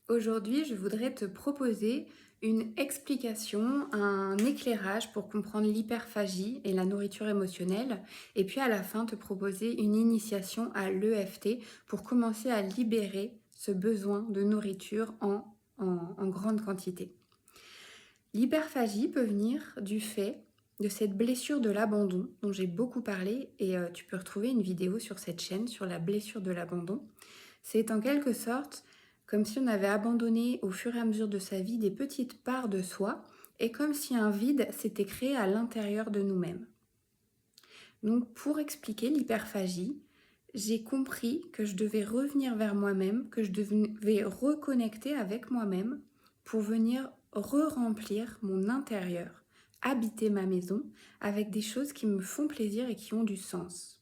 Aujourd'hui, je voudrais te proposer une explication, un éclairage pour comprendre l'hyperphagie et la nourriture émotionnelle, et puis à la fin te proposer une initiation à l'EFT pour commencer à libérer ce besoin de nourriture en grande quantité. L'hyperphagie peut venir du fait de cette blessure de l'abandon dont j'ai beaucoup parlé et tu peux retrouver une vidéo sur cette chaîne sur la blessure de l'abandon. C'est en quelque sorte comme si on avait abandonné au fur et à mesure de sa vie des petites parts de soi et comme si un vide s'était créé à l'intérieur de nous-mêmes. Donc pour expliquer l'hyperphagie, j'ai compris que je devais revenir vers moi-même, que je devais reconnecter avec moi-même pour venir re-remplir mon intérieur, habiter ma maison avec des choses qui me font plaisir et qui ont du sens.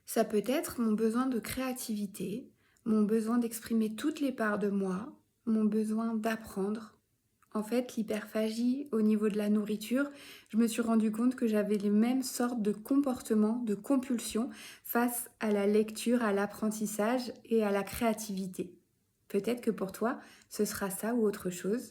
Ça peut être mon besoin de créativité, mon besoin d'exprimer toutes les parts de moi, mon besoin d'apprendre. En fait, l'hyperphagie au niveau de la nourriture, je me suis rendu compte que j'avais les mêmes sortes de comportements, de compulsions face à la lecture, à l'apprentissage et à la créativité. Peut-être que pour toi, ce sera ça ou autre chose.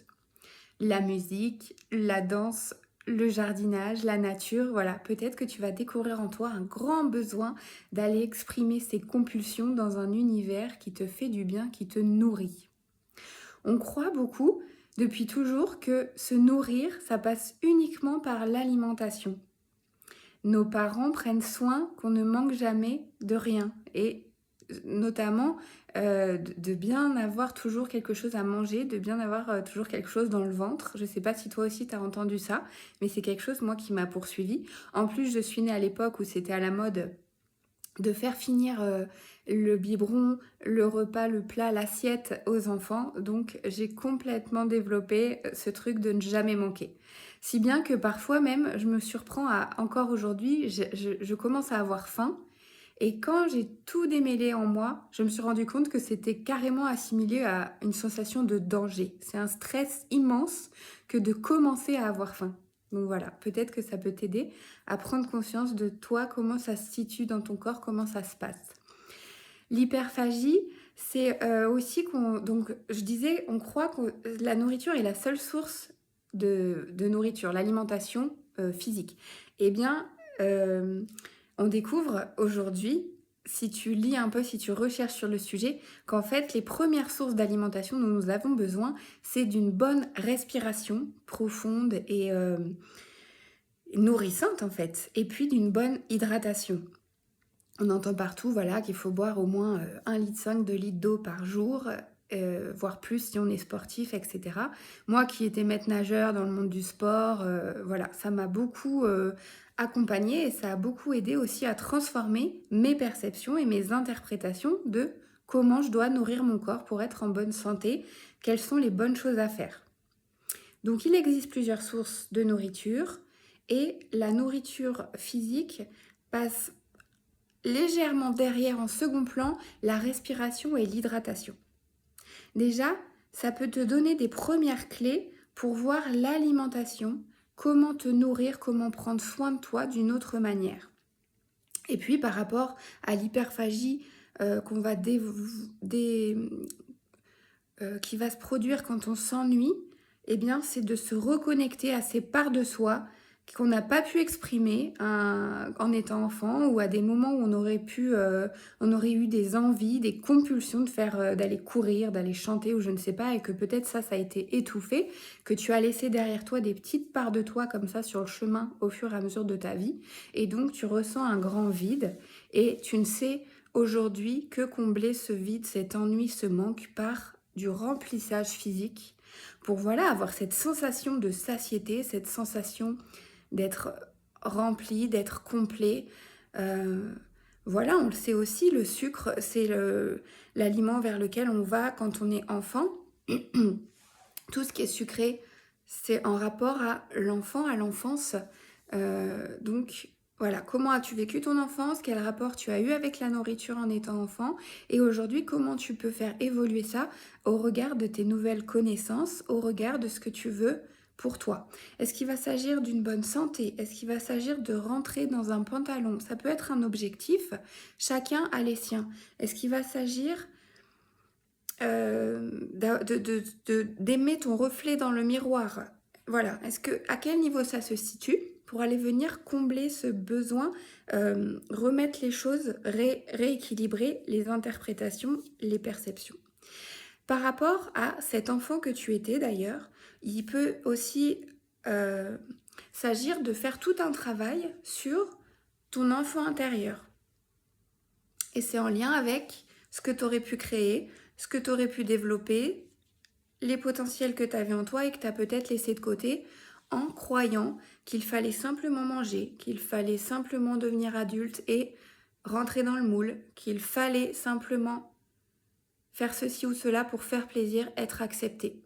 La musique, la danse, le jardinage, la nature, voilà, peut-être que tu vas découvrir en toi un grand besoin d'aller exprimer ces compulsions dans un univers qui te fait du bien, qui te nourrit. On croit beaucoup, depuis toujours, que se nourrir, ça passe uniquement par l'alimentation. Nos parents prennent soin qu'on ne manque jamais de rien et notamment de bien avoir toujours quelque chose à manger, de bien avoir toujours quelque chose dans le ventre. Je ne sais pas si toi aussi tu as entendu ça, mais c'est quelque chose moi qui m'a poursuivie. En plus, je suis née à l'époque où c'était à la mode de faire finir le biberon, le repas, le plat, l'assiette aux enfants. Donc j'ai complètement développé ce truc de ne jamais manquer. Si bien que parfois même, je me surprends à, encore aujourd'hui, je commence à avoir faim. Et quand j'ai tout démêlé en moi, je me suis rendu compte que c'était carrément assimilé à une sensation de danger. C'est un stress immense que de commencer à avoir faim. Donc voilà, peut-être que ça peut t'aider à prendre conscience de toi, comment ça se situe dans ton corps, comment ça se passe. L'hyperphagie, c'est aussi qu'on... Donc je disais, on croit que la nourriture est la seule source de nourriture, l'alimentation physique. Eh bien, on découvre aujourd'hui, si tu lis un peu, si tu recherches sur le sujet, qu'en fait, les premières sources d'alimentation dont nous avons besoin, c'est d'une bonne respiration profonde et nourrissante en fait, et puis d'une bonne hydratation. On entend partout voilà, qu'il faut boire au moins 1,5 litre, 2 litres d'eau par jour, voire plus si on est sportif, etc. Moi qui étais maître nageur dans le monde du sport, voilà, ça m'a beaucoup accompagnée et ça a beaucoup aidé aussi à transformer mes perceptions et mes interprétations de comment je dois nourrir mon corps pour être en bonne santé, quelles sont les bonnes choses à faire. Donc il existe plusieurs sources de nourriture et la nourriture physique passe légèrement derrière en second plan la respiration et l'hydratation. Déjà, ça peut te donner des premières clés pour voir l'alimentation, comment te nourrir, comment prendre soin de toi d'une autre manière. Et puis par rapport à l'hyperphagie qu'on va qui va se produire quand on s'ennuie, eh bien, c'est de se reconnecter à ces parts de soi qu'on n'a pas pu exprimer en étant enfant ou à des moments où on aurait eu des envies, des compulsions de d'aller courir, d'aller chanter ou je ne sais pas, et que peut-être ça a été étouffé, que tu as laissé derrière toi des petites parts de toi comme ça sur le chemin au fur et à mesure de ta vie, et donc tu ressens un grand vide et tu ne sais aujourd'hui que combler ce vide, cet ennui, ce manque par du remplissage physique pour voilà avoir cette sensation de satiété, cette sensation d'être rempli, d'être complet. Voilà, on le sait aussi, le sucre, c'est l'aliment vers lequel on va quand on est enfant. Tout ce qui est sucré, c'est en rapport à l'enfant, à l'enfance. Donc voilà, comment as-tu vécu ton enfance? Quel rapport tu as eu avec la nourriture en étant enfant? Et aujourd'hui, comment tu peux faire évoluer ça au regard de tes nouvelles connaissances, au regard de ce que tu veux pour toi? Est-ce qu'il va s'agir d'une bonne santé? Est-ce qu'il va s'agir de rentrer dans un pantalon? Ça peut être un objectif, chacun a les siens. Est-ce qu'il va s'agir d'aimer ton reflet dans le miroir. Voilà, à quel niveau ça se situe pour aller venir combler ce besoin, remettre les choses, rééquilibrer les interprétations, les perceptions. Par rapport à cet enfant que tu étais d'ailleurs, il peut aussi s'agir de faire tout un travail sur ton enfant intérieur. Et c'est en lien avec ce que tu aurais pu créer, ce que tu aurais pu développer, les potentiels que tu avais en toi et que tu as peut-être laissé de côté en croyant qu'il fallait simplement manger, qu'il fallait simplement devenir adulte et rentrer dans le moule, qu'il fallait simplement faire ceci ou cela pour faire plaisir, être accepté.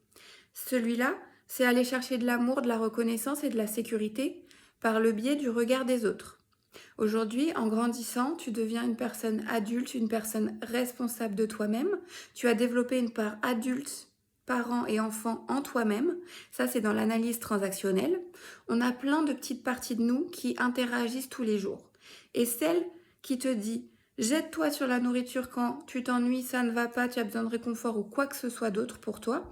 Celui-là, c'est aller chercher de l'amour, de la reconnaissance et de la sécurité par le biais du regard des autres. Aujourd'hui, en grandissant, tu deviens une personne adulte, une personne responsable de toi-même. Tu as développé une part adulte, parent et enfant en toi-même. Ça, c'est dans l'analyse transactionnelle. On a plein de petites parties de nous qui interagissent tous les jours. Et celle qui te dit « jette-toi sur la nourriture quand tu t'ennuies, ça ne va pas, tu as besoin de réconfort ou quoi que ce soit d'autre pour toi »,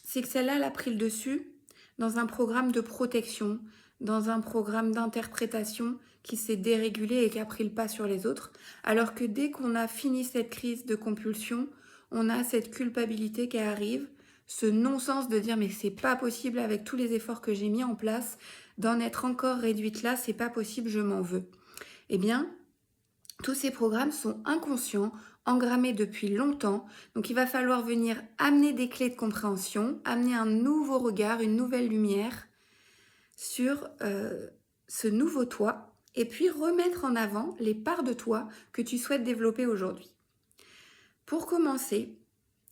c'est que celle-là, elle a pris le dessus dans un programme de protection, dans un programme d'interprétation qui s'est dérégulé et qui a pris le pas sur les autres, alors que dès qu'on a fini cette crise de compulsion, on a cette culpabilité qui arrive, ce non-sens de dire mais c'est pas possible avec tous les efforts que j'ai mis en place, d'en être encore réduite là, c'est pas possible, je m'en veux. Eh bien, tous ces programmes sont inconscients, engrammés depuis longtemps, donc il va falloir venir amener des clés de compréhension, amener un nouveau regard, une nouvelle lumière sur ce nouveau toi, et puis remettre en avant les parts de toi que tu souhaites développer aujourd'hui. Pour commencer,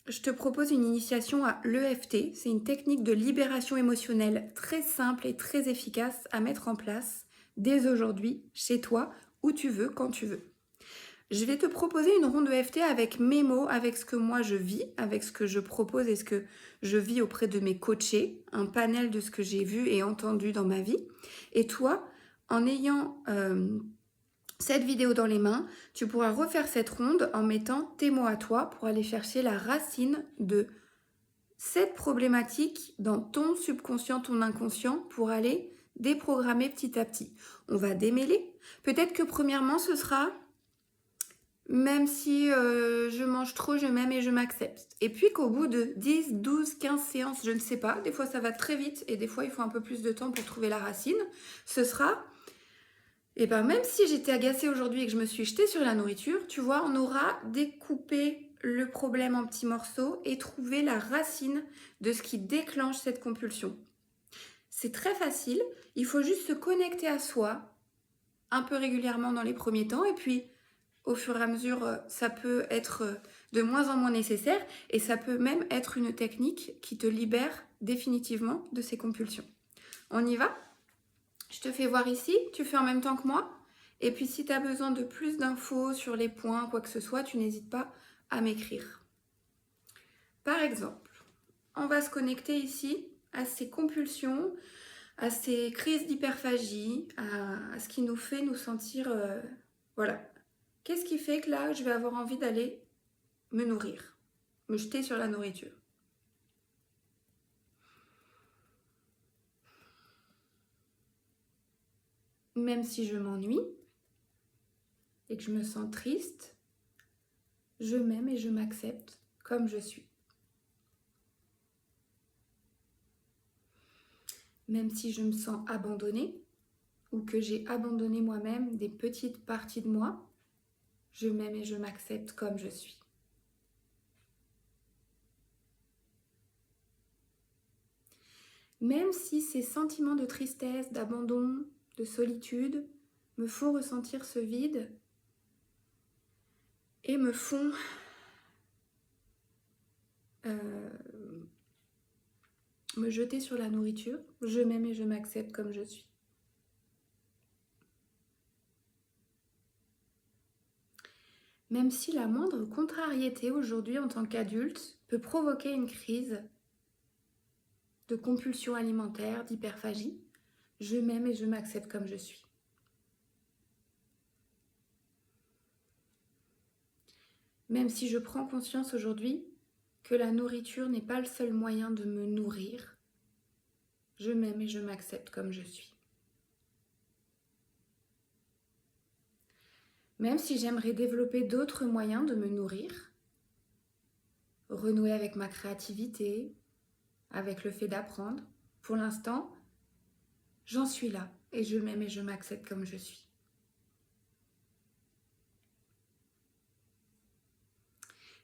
je te propose une initiation à l'EFT. C'est une technique de libération émotionnelle très simple et très efficace à mettre en place dès aujourd'hui, chez toi, où tu veux, quand tu veux. Je vais te proposer une ronde EFT avec mes mots, avec ce que moi je vis, avec ce que je propose et ce que je vis auprès de mes coachés, un panel de ce que j'ai vu et entendu dans ma vie. Et toi, en ayant cette vidéo dans les mains, tu pourras refaire cette ronde en mettant tes mots à toi pour aller chercher la racine de cette problématique dans ton subconscient, ton inconscient, pour aller déprogrammer petit à petit. On va démêler. Peut-être que premièrement, ce sera même si je mange trop, je m'aime et je m'accepte. Et puis qu'au bout de 10, 12, 15 séances, je ne sais pas, des fois ça va très vite et des fois il faut un peu plus de temps pour trouver la racine, ce sera, et ben même si j'étais agacée aujourd'hui et que je me suis jetée sur la nourriture, tu vois, on aura découpé le problème en petits morceaux et trouvé la racine de ce qui déclenche cette compulsion. C'est très facile, il faut juste se connecter à soi un peu régulièrement dans les premiers temps et puis au fur et à mesure, ça peut être de moins en moins nécessaire et ça peut même être une technique qui te libère définitivement de ces compulsions. On y va ? Je te fais voir ici, tu fais en même temps que moi. Et puis si tu as besoin de plus d'infos sur les points, quoi que ce soit, tu n'hésites pas à m'écrire. Par exemple, on va se connecter ici à ces compulsions, à ces crises d'hyperphagie, à ce qui nous fait nous sentir... voilà. Qu'est-ce qui fait que là, je vais avoir envie d'aller me nourrir, me jeter sur la nourriture? Même si je m'ennuie et que je me sens triste, je m'aime et je m'accepte comme je suis. Même si je me sens abandonnée ou que j'ai abandonné moi-même des petites parties de moi, je m'aime et je m'accepte comme je suis. Même si ces sentiments de tristesse, d'abandon, de solitude me font ressentir ce vide et me font me jeter sur la nourriture, je m'aime et je m'accepte comme je suis. Même si la moindre contrariété aujourd'hui en tant qu'adulte peut provoquer une crise de compulsion alimentaire, d'hyperphagie, je m'aime et je m'accepte comme je suis. Même si je prends conscience aujourd'hui que la nourriture n'est pas le seul moyen de me nourrir. Je m'aime et je m'accepte comme je suis. Même si j'aimerais développer d'autres moyens de me nourrir, renouer avec ma créativité, avec le fait d'apprendre, pour l'instant, j'en suis là et je m'aime et je m'accepte comme je suis.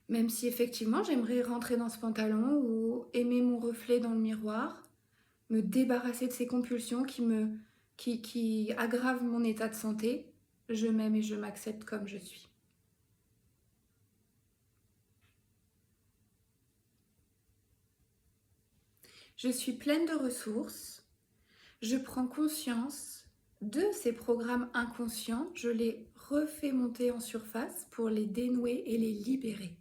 Même si effectivement j'aimerais rentrer dans ce pantalon ou aimer mon reflet dans le miroir, me débarrasser de ces compulsions qui aggravent mon état de santé, je m'aime et je m'accepte comme je suis. Je suis pleine de ressources, je prends conscience de ces programmes inconscients, je les refais monter en surface pour les dénouer et les libérer.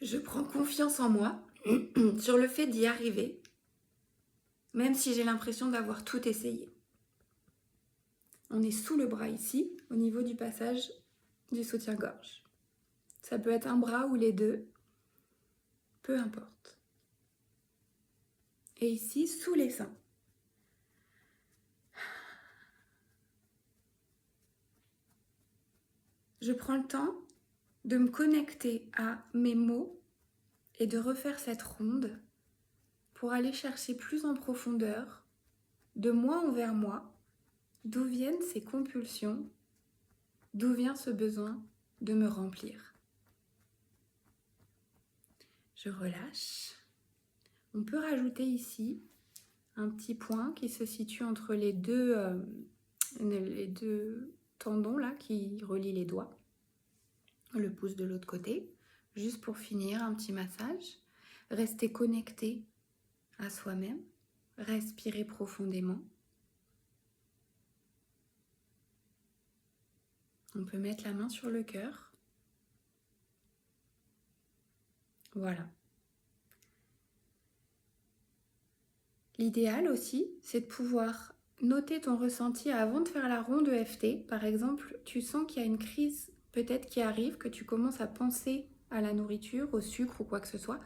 Je prends confiance en moi sur le fait d'y arriver, même si j'ai l'impression d'avoir tout essayé. On est sous le bras ici, au niveau du passage du soutien-gorge. Ça peut être un bras ou les deux, peu importe. Et ici, sous les seins. Je prends le temps de me connecter à mes mots et de refaire cette ronde pour aller chercher plus en profondeur, de moi envers moi, d'où viennent ces compulsions, d'où vient ce besoin de me remplir. Je relâche. On peut rajouter ici un petit point qui se situe entre les deux tendons là qui relient les doigts, le pouce de l'autre côté, juste pour finir un petit massage. Rester connecté à soi-même, respirer profondément. On peut mettre la main sur le cœur. Voilà. L'idéal aussi, c'est de pouvoir noter ton ressenti avant de faire la ronde EFT. Par exemple, tu sens qu'il y a une crise peut-être qui arrive, que tu commences à penser à la nourriture, au sucre ou quoi que ce soit.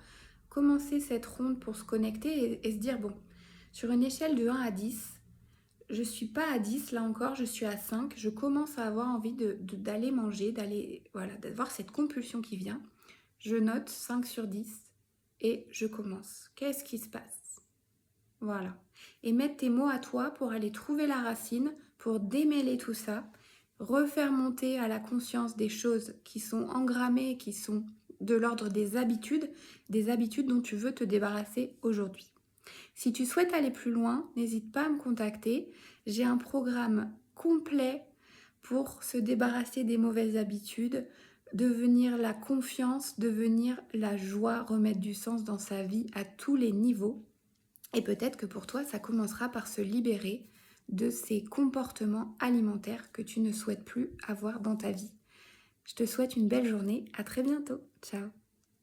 Commencer cette ronde pour se connecter et se dire, bon, sur une échelle de 1 à 10, je ne suis pas à 10, là encore, je suis à 5. Je commence à avoir envie d'aller manger, d'avoir cette compulsion qui vient. Je note 5 sur 10 et je commence. Qu'est-ce qui se passe ? Voilà. Et mettre tes mots à toi pour aller trouver la racine, pour démêler tout ça, refaire monter à la conscience des choses qui sont engrammées, qui sont de l'ordre des habitudes dont tu veux te débarrasser aujourd'hui. Si tu souhaites aller plus loin, n'hésite pas à me contacter. J'ai un programme complet pour se débarrasser des mauvaises habitudes, devenir la confiance, devenir la joie, remettre du sens dans sa vie à tous les niveaux. Et peut-être que pour toi, ça commencera par se libérer de ces comportements alimentaires que tu ne souhaites plus avoir dans ta vie. Je te souhaite une belle journée. À très bientôt. Ciao.